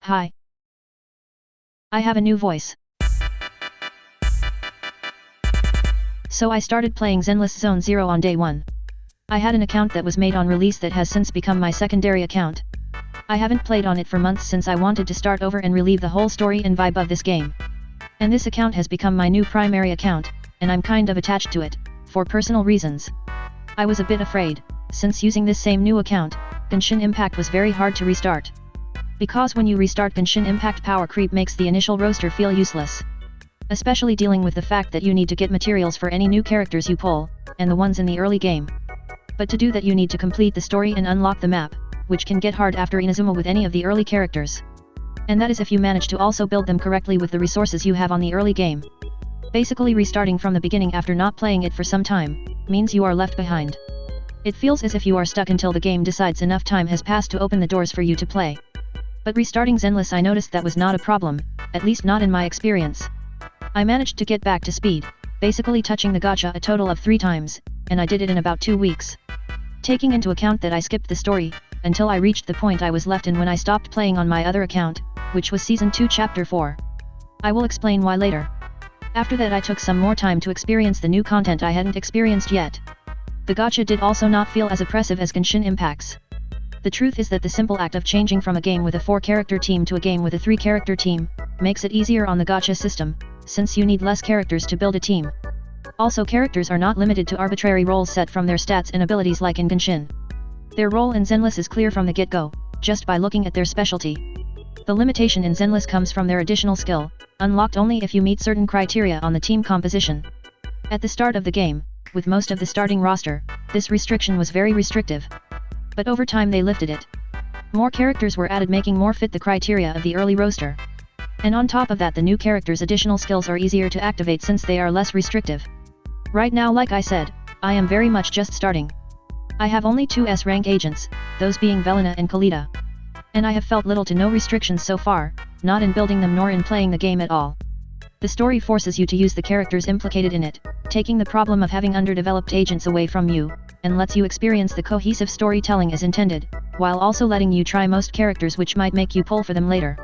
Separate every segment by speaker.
Speaker 1: Hi. I have a new voice. So I started playing Zenless Zone Zero on day 1. I had an account that was made on release that has since become my secondary account. I haven't played on it for months since I wanted to start over and relive the whole story and vibe of this game. And this account has become my new primary account, and I'm kind of attached to it, for personal reasons. I was a bit afraid, since using this same new account, Genshin Impact was very hard to restart. Because when you restart Genshin Impact, power creep makes the initial roster feel useless. Especially dealing with the fact that you need to get materials for any new characters you pull, and the ones in the early game. But to do that you need to complete the story and unlock the map, which can get hard after Inazuma with any of the early characters. And that is if you manage to also build them correctly with the resources you have on the early game. Basically restarting from the beginning after not playing it for some time, means you are left behind. It feels as if you are stuck until the game decides enough time has passed to open the doors for you to play. But restarting Zenless, I noticed that was not a problem, at least not in my experience. I managed to get back to speed, basically touching the gacha a total of 3 times, and I did it in about 2 weeks. Taking into account that I skipped the story, until I reached the point I was left in when I stopped playing on my other account, which was Season 2 Chapter 4. I will explain why later. After that I took some more time to experience the new content I hadn't experienced yet. The gacha did also not feel as oppressive as Genshin Impact's. The truth is that the simple act of changing from a game with a 4-character team to a game with a 3-character team, makes it easier on the gacha system, since you need less characters to build a team. Also, characters are not limited to arbitrary roles set from their stats and abilities like in Genshin. Their role in Zenless is clear from the get-go, just by looking at their specialty. The limitation in Zenless comes from their additional skill, unlocked only if you meet certain criteria on the team composition. At the start of the game, with most of the starting roster, this restriction was very restrictive. But over time they lifted it. More characters were added, making more fit the criteria of the early roster. And on top of that, the new characters' additional skills are easier to activate since they are less restrictive. Right now, like I said, I am very much just starting. I have only 2 S-rank agents, those being Velina and Kalita. And I have felt little to no restrictions so far, not in building them nor in playing the game at all. The story forces you to use the characters implicated in it, taking the problem of having underdeveloped agents away from you, and lets you experience the cohesive storytelling as intended, while also letting you try most characters which might make you pull for them later.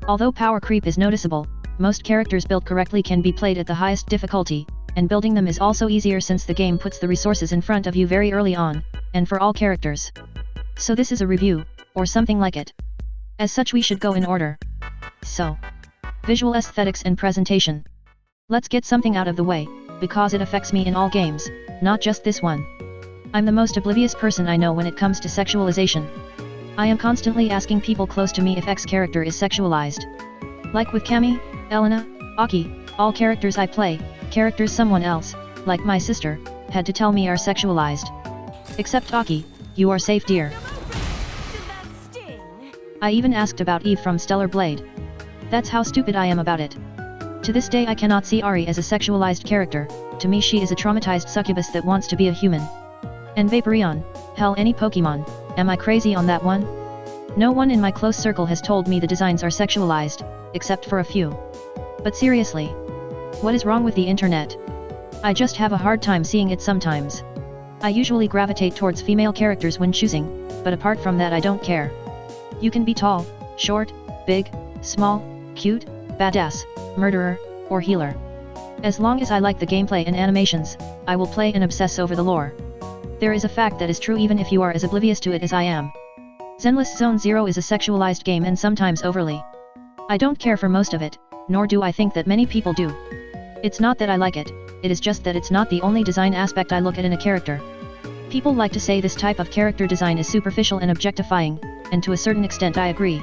Speaker 1: Although power creep is noticeable, most characters built correctly can be played at the highest difficulty, and building them is also easier since the game puts the resources in front of you very early on, and for all characters. So this is a review, or something like it. As such we should go in order. So, visual aesthetics and presentation. Let's get something out of the way, because it affects me in all games, not just this one. I'm the most oblivious person I know when it comes to sexualization. I am constantly asking people close to me if X character is sexualized. Like with Cammy, Elena, Aki, all characters I play, characters someone else, like my sister, had to tell me are sexualized. Except Aki, you are safe, dear. I even asked about Eve from Stellar Blade. That's how stupid I am about it. To this day I cannot see Ari as a sexualized character, to me she is a traumatized succubus that wants to be a human. And Vaporeon, hell, any Pokemon, am I crazy on that one? No one in my close circle has told me the designs are sexualized, except for a few. But seriously, what is wrong with the internet? I just have a hard time seeing it sometimes. I usually gravitate towards female characters when choosing, but apart from that I don't care. You can be tall, short, big, small, cute, badass, murderer, or healer. As long as I like the gameplay and animations, I will play and obsess over the lore. There is a fact that is true even if you are as oblivious to it as I am. Zenless Zone Zero is a sexualized game, and sometimes overly. I don't care for most of it, nor do I think that many people do. It's not that I like it, it is just that it's not the only design aspect I look at in a character. People like to say this type of character design is superficial and objectifying, and to a certain extent I agree.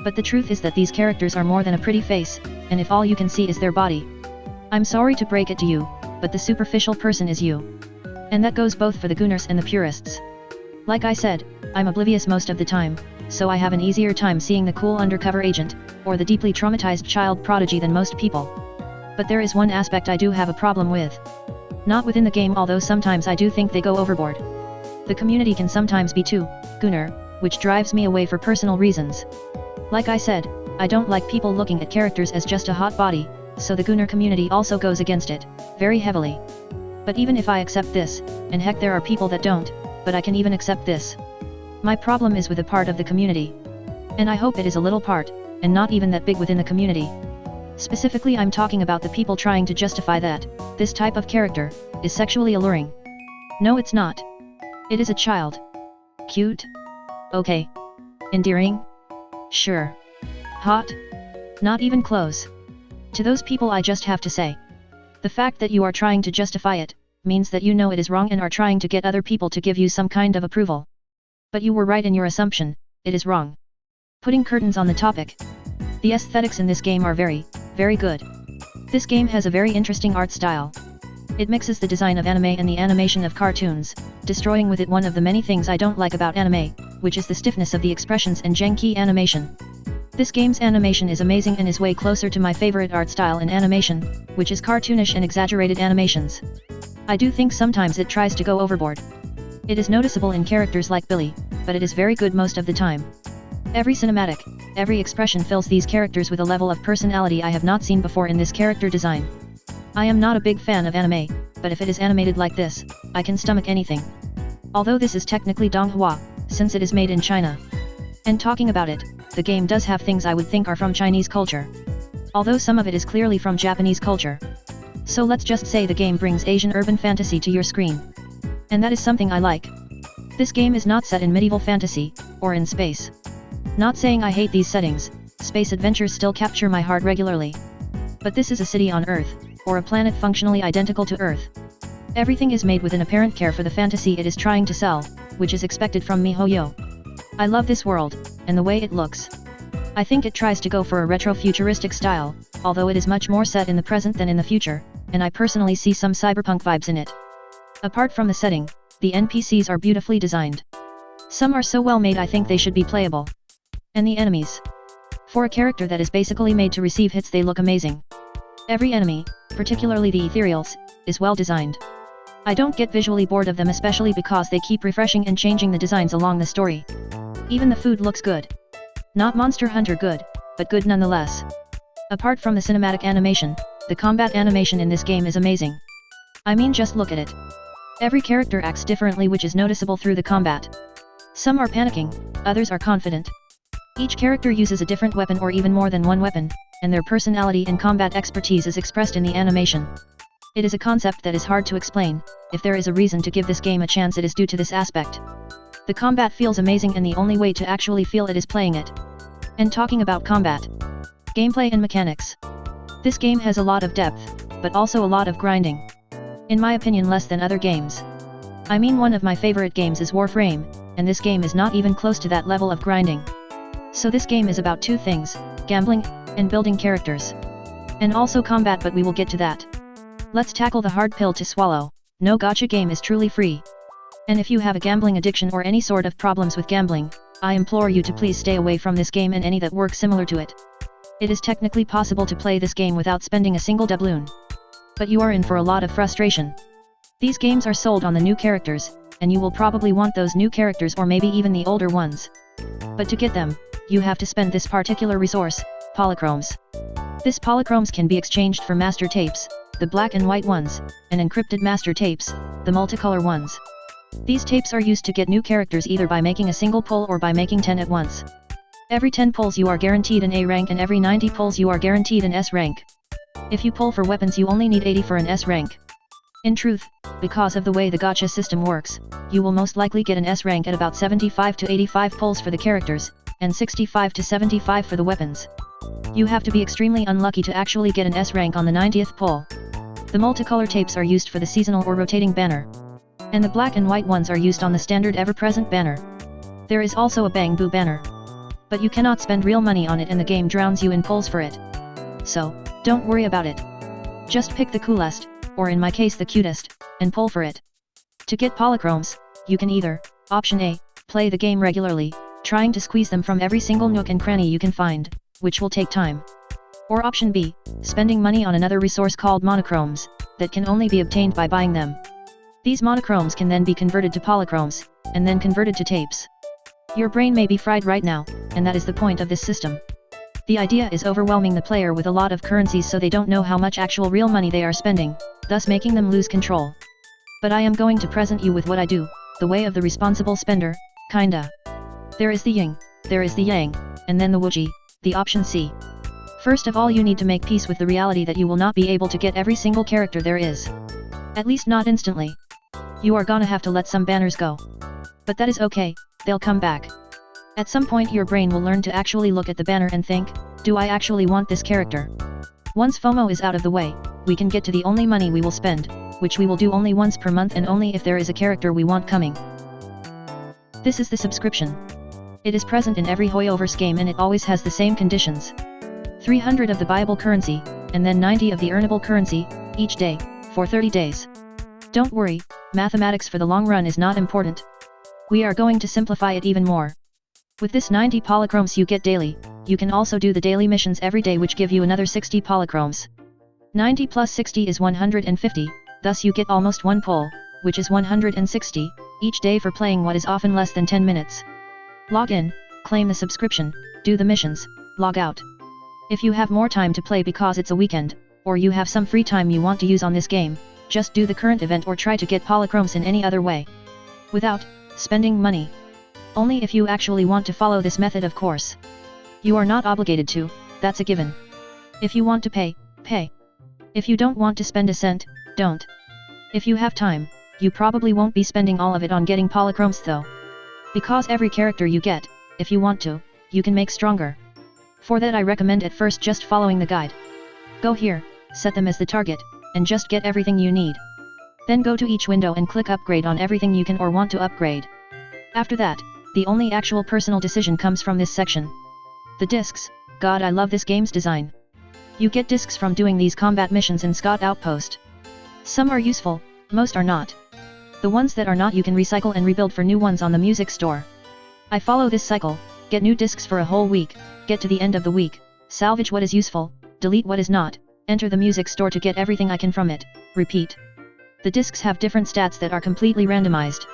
Speaker 1: But the truth is that these characters are more than a pretty face, and if all you can see is their body. I'm sorry to break it to you, but the superficial person is you. And that goes both for the gooners and the purists. Like I said, I'm oblivious most of the time, so I have an easier time seeing the cool undercover agent, or the deeply traumatized child prodigy than most people. But there is one aspect I do have a problem with. Not within the game, although sometimes I do think they go overboard. The community can sometimes be too gooner, which drives me away for personal reasons. Like I said, I don't like people looking at characters as just a hot body, so the gooner community also goes against it, very heavily. But even if I accept this, and heck there are people that don't, but I can even accept this. My problem is with a part of the community. And I hope it is a little part, and not even that big within the community. Specifically, I'm talking about the people trying to justify that this type of character is sexually alluring. No, it's not. It is a child. Cute? Okay. Endearing? Sure. Hot? Not even close. To those people I just have to say, the fact that you are trying to justify it means that you know it is wrong and are trying to get other people to give you some kind of approval. But you were right in your assumption, it is wrong. Putting curtains on the topic. The aesthetics in this game are very, very good. This game has a very interesting art style. It mixes the design of anime and the animation of cartoons, destroying with it one of the many things I don't like about anime, which is the stiffness of the expressions and janky animation. This game's animation is amazing and is way closer to my favorite art style in animation, which is cartoonish and exaggerated animations. I do think sometimes it tries to go overboard. It is noticeable in characters like Billy, but it is very good most of the time. Every cinematic, every expression fills these characters with a level of personality I have not seen before in this character design. I am not a big fan of anime, but if it is animated like this, I can stomach anything. Although this is technically donghua, since it is made in China. And talking about it, the game does have things I would think are from Chinese culture. Although some of it is clearly from Japanese culture. So let's just say the game brings Asian urban fantasy to your screen. And that is something I like. This game is not set in medieval fantasy, or in space. Not saying I hate these settings, space adventures still capture my heart regularly. But this is a city on Earth, or a planet functionally identical to Earth. Everything is made with an apparent care for the fantasy it is trying to sell, which is expected from MiHoYo. I love this world, and the way it looks. I think it tries to go for a retro-futuristic style, although it is much more set in the present than in the future, and I personally see some cyberpunk vibes in it. Apart from the setting, the NPCs are beautifully designed. Some are so well made I think they should be playable. And the enemies. For a character that is basically made to receive hits, they look amazing. Every enemy, particularly the ethereals, is well designed. I don't get visually bored of them, especially because they keep refreshing and changing the designs along the story. Even the food looks good. Not Monster Hunter good, but good nonetheless. Apart from the cinematic animation, the combat animation in this game is amazing. I mean, just look at it. Every character acts differently, which is noticeable through the combat. Some are panicking, others are confident. Each character uses a different weapon or even more than one weapon, and their personality and combat expertise is expressed in the animation. It is a concept that is hard to explain. If there is a reason to give this game a chance, it is due to this aspect. The combat feels amazing, and the only way to actually feel it is playing it. And talking about combat, gameplay and mechanics. This game has a lot of depth, but also a lot of grinding. In my opinion, less than other games. I mean, one of my favorite games is Warframe, and this game is not even close to that level of grinding. So this game is about two things, gambling, and building characters. And also combat, but we will get to that. Let's tackle the hard pill to swallow. No gacha game is truly free. And if you have a gambling addiction or any sort of problems with gambling, I implore you to please stay away from this game and any that work similar to it. It is technically possible to play this game without spending a single doubloon. But you are in for a lot of frustration. These games are sold on the new characters, and you will probably want those new characters or maybe even the older ones. But to get them, you have to spend this particular resource, polychromes. This polychromes can be exchanged for master tapes, the black and white ones, and encrypted master tapes, the multicolor ones. These tapes are used to get new characters either by making a single pull or by making 10 at once. Every 10 pulls you are guaranteed an A rank, and every 90 pulls you are guaranteed an S rank. If you pull for weapons, you only need 80 for an S rank. In truth, because of the way the gacha system works, you will most likely get an S rank at about 75 to 85 pulls for the characters, and 65 to 75 for the weapons. You have to be extremely unlucky to actually get an S rank on the 90th pull. The multicolor tapes are used for the seasonal or rotating banner. And the black and white ones are used on the standard ever-present banner. There is also a Bang Boo banner. But you cannot spend real money on it, and the game drowns you in pulls for it. So, don't worry about it. Just pick the coolest, or in my case the cutest, and pull for it. To get polychromes, you can either, option A, play the game regularly, trying to squeeze them from every single nook and cranny you can find, which will take time. Or option B, spending money on another resource called monochromes, that can only be obtained by buying them. These monochromes can then be converted to polychromes, and then converted to tapes. Your brain may be fried right now, and that is the point of this system. The idea is overwhelming the player with a lot of currencies so they don't know how much actual real money they are spending, thus making them lose control. But I am going to present you with what I do, the way of the responsible spender, kinda. There is the yin, there is the yang, and then the wuji, the option C. First of all, you need to make peace with the reality that you will not be able to get every single character there is. At least not instantly. You are gonna have to let some banners go. But that is okay, they'll come back. At some point your brain will learn to actually look at the banner and think, do I actually want this character? Once FOMO is out of the way, we can get to the only money we will spend, which we will do only once per month and only if there is a character we want coming. This is the subscription. It is present in every Hoyoverse game and it always has the same conditions. 300 of the buyable currency, and then 90 of the earnable currency, each day, for 30 days. Don't worry, mathematics for the long run is not important. We are going to simplify it even more. With this 90 polychromes you get daily, you can also do the daily missions every day which give you another 60 polychromes. 90 plus 60 is 150, thus you get almost 1 pull, which is 160, each day for playing what is often less than 10 minutes. Log in, claim the subscription, do the missions, log out. If you have more time to play because it's a weekend, or you have some free time you want to use on this game, just do the current event or try to get polychromes in any other way. Without spending money. Only if you actually want to follow this method, of course. You are not obligated to, that's a given. If you want to pay, pay. If you don't want to spend a cent, don't. If you have time, you probably won't be spending all of it on getting polychromes though. Because every character you get, if you want to, you can make stronger. For that I recommend at first just following the guide. Go here, set them as the target, and just get everything you need. Then go to each window and click upgrade on everything you can or want to upgrade. After that, the only actual personal decision comes from this section. The discs, God, I love this game's design. You get discs from doing these combat missions in Scott Outpost. Some are useful, most are not. The ones that are not you can recycle and rebuild for new ones on the music store. I follow this cycle, get new discs for a whole week, get to the end of the week, salvage what is useful, delete what is not, enter the music store to get everything I can from it, repeat. The discs have different stats that are completely randomized.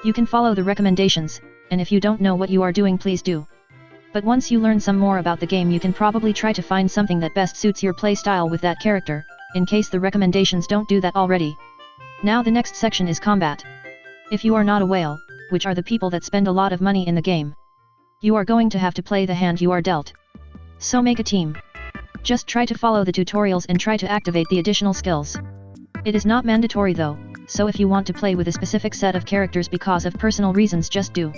Speaker 1: You can follow the recommendations, and if you don't know what you are doing please do. But once you learn some more about the game you can probably try to find something that best suits your playstyle with that character, in case the recommendations don't do that already. Now the next section is combat. If you are not a whale, which are the people that spend a lot of money in the game, you are going to have to play the hand you are dealt. So make a team. Just try to follow the tutorials and try to activate the additional skills. It is not mandatory though, so if you want to play with a specific set of characters because of personal reasons just do.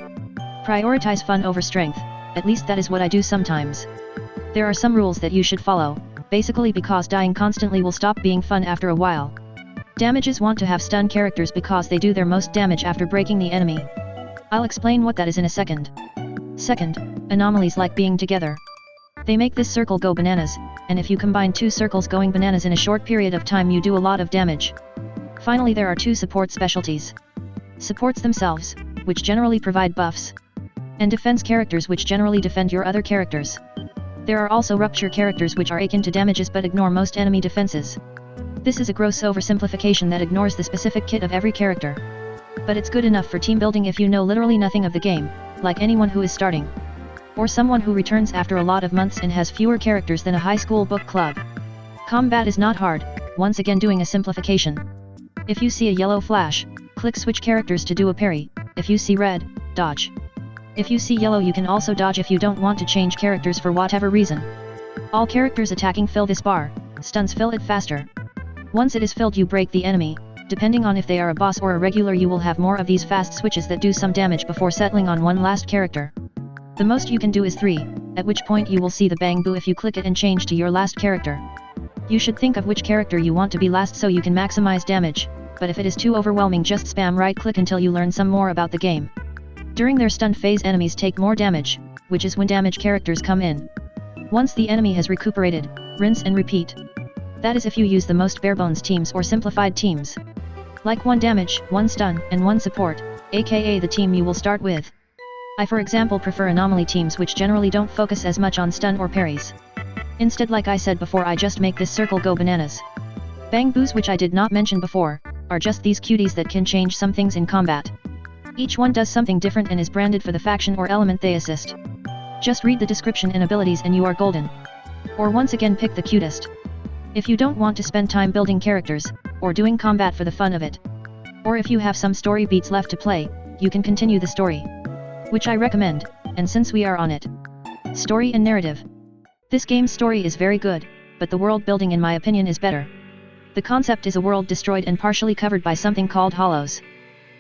Speaker 1: Prioritize fun over strength, at least that is what I do sometimes. There are some rules that you should follow, basically because dying constantly will stop being fun after a while. Damages want to have stun characters because they do their most damage after breaking the enemy. I'll explain what that is in a second. Second, anomalies like being together. They make this circle go bananas, and if you combine two circles going bananas in a short period of time you do a lot of damage. Finally there are two support specialties. Supports themselves, which generally provide buffs. And defense characters which generally defend your other characters. There are also rupture characters which are akin to damages but ignore most enemy defenses. This is a gross oversimplification that ignores the specific kit of every character. But it's good enough for team building if you know literally nothing of the game, like anyone who is starting. Or someone who returns after a lot of months and has fewer characters than a high school book club. Combat is not hard, once again doing a simplification. If you see a yellow flash, click switch characters to do a parry, if you see red, dodge. If you see yellow you can also dodge if you don't want to change characters for whatever reason. All characters attacking fill this bar, stuns fill it faster. Once it is filled you break the enemy, depending on if they are a boss or a regular you will have more of these fast switches that do some damage before settling on one last character. The most you can do is 3, at which point you will see the bang boo if you click it and change to your last character. You should think of which character you want to be last so you can maximize damage, but if it is too overwhelming just spam right click until you learn some more about the game. During their stun phase enemies take more damage, which is when damage characters come in. Once the enemy has recuperated, rinse and repeat. That is if you use the most barebones teams or simplified teams. Like 1 damage, 1 stun, and 1 support, aka the team you will start with. I for example prefer anomaly teams which generally don't focus as much on stun or parries. Instead like I said before I just make this circle go bananas. Bang boos which I did not mention before, are just these cuties that can change some things in combat. Each one does something different and is branded for the faction or element they assist. Just read the description and abilities and you are golden. Or once again pick the cutest. If you don't want to spend time building characters, or doing combat for the fun of it. Or if you have some story beats left to play, you can continue the story. Which I recommend, and since we are on it. Story and narrative, This game's story is very good, but the world building in my opinion is better. The concept is a world destroyed and partially covered by something called hollows.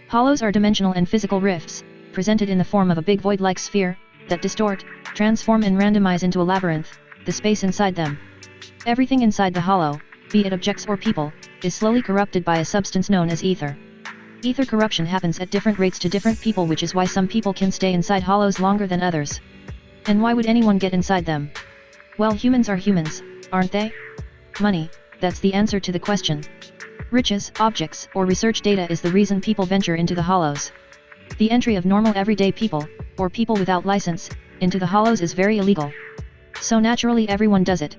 Speaker 1: Hollows are dimensional and physical rifts, presented in the form of a big void-like sphere, that distort, transform and randomize into a labyrinth, the space inside them. Everything inside the hollow, be it objects or people, is slowly corrupted by a substance known as ether. Ether corruption happens at different rates to different people, which is why some people can stay inside hollows longer than others. And why would anyone get inside them? Well, humans are humans, aren't they? Money, that's the answer to the question. Riches, objects, or research data is the reason people venture into the hollows. The entry of normal everyday people, or people without license, into the hollows is very illegal. So naturally everyone does it.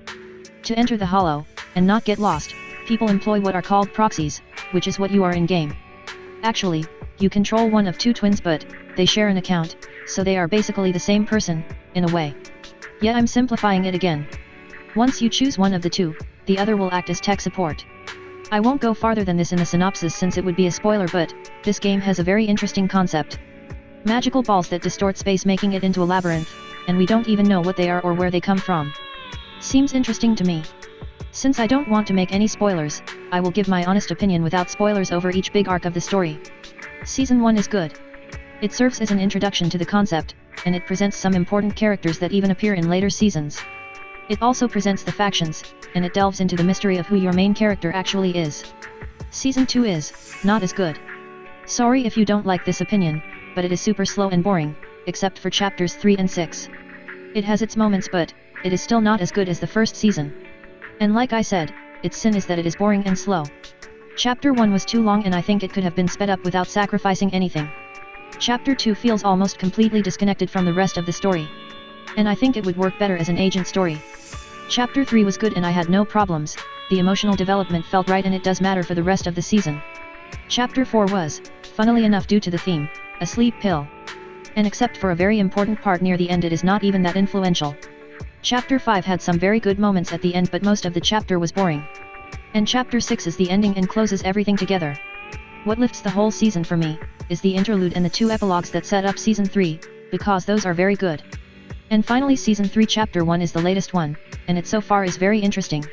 Speaker 1: To enter the hollow, and not get lost, people employ what are called proxies, which is what you are in-game. Actually, you control one of two twins, but they share an account, so they are basically the same person, in a way. Yeah, I'm simplifying it again. Once you choose one of the two, the other will act as tech support. I won't go farther than this in the synopsis since it would be a spoiler, but this game has a very interesting concept. Magical balls that distort space, making it into a labyrinth, and we don't even know what they are or where they come from. Seems interesting to me. Since I don't want to make any spoilers, I will give my honest opinion without spoilers over each big arc of the story. Season 1 is good. It serves as an introduction to the concept, and it presents some important characters that even appear in later seasons. It also presents the factions, and it delves into the mystery of who your main character actually is. Season 2 is not as good. Sorry if you don't like this opinion, but it is super slow and boring, except for chapters 3 and 6. It has its moments, but it is still not as good as the first season. And like I said, its sin is that it is boring and slow. Chapter 1 was too long and I think it could have been sped up without sacrificing anything. Chapter 2 feels almost completely disconnected from the rest of the story. And I think it would work better as an agent story. Chapter 3 was good and I had no problems, the emotional development felt right and it does matter for the rest of the season. Chapter 4 was, funnily enough due to the theme, a sleep pill. And except for a very important part near the end it is not even that influential. Chapter 5 had some very good moments at the end but most of the chapter was boring. And Chapter 6 is the ending and closes everything together. What lifts the whole season for me, is the interlude and the 2 epilogues that set up Season 3, because those are very good. And finally Season 3 Chapter 1 is the latest one, and it so far is very interesting.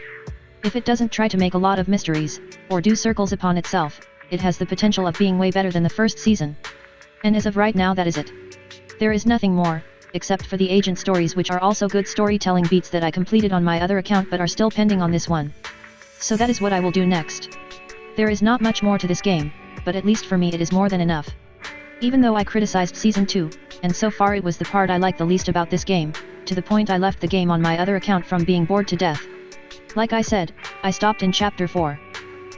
Speaker 1: If it doesn't try to make a lot of mysteries, or do circles upon itself, it has the potential of being way better than the first season. And as of right now that is it. There is nothing more, except for the agent stories which are also good storytelling beats that I completed on my other account but are still pending on this one. So that is what I will do next. There is not much more to this game, but at least for me it is more than enough. Even though I criticized Season 2, and so far it was the part I liked the least about this game, to the point I left the game on my other account from being bored to death. Like I said, I stopped in Chapter 4.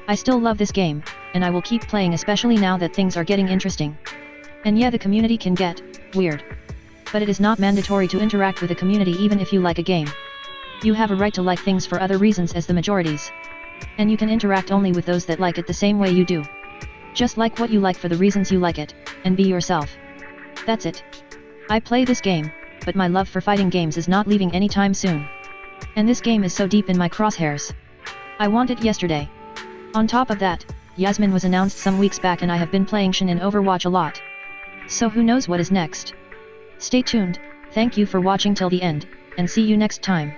Speaker 1: I still love this game, and I will keep playing especially now that things are getting interesting. And yeah, the community can get weird. But it is not mandatory to interact with a community even if you like a game. You have a right to like things for other reasons as the majorities. And you can interact only with those that like it the same way you do. Just like what you like for the reasons you like it, and be yourself. That's it. I play this game, but my love for fighting games is not leaving anytime soon. And this game is so deep in my crosshairs. I want it yesterday. On top of that, Yasmin was announced some weeks back and I have been playing Shin in Overwatch a lot. So who knows what is next. Stay tuned, thank you for watching till the end, and see you next time.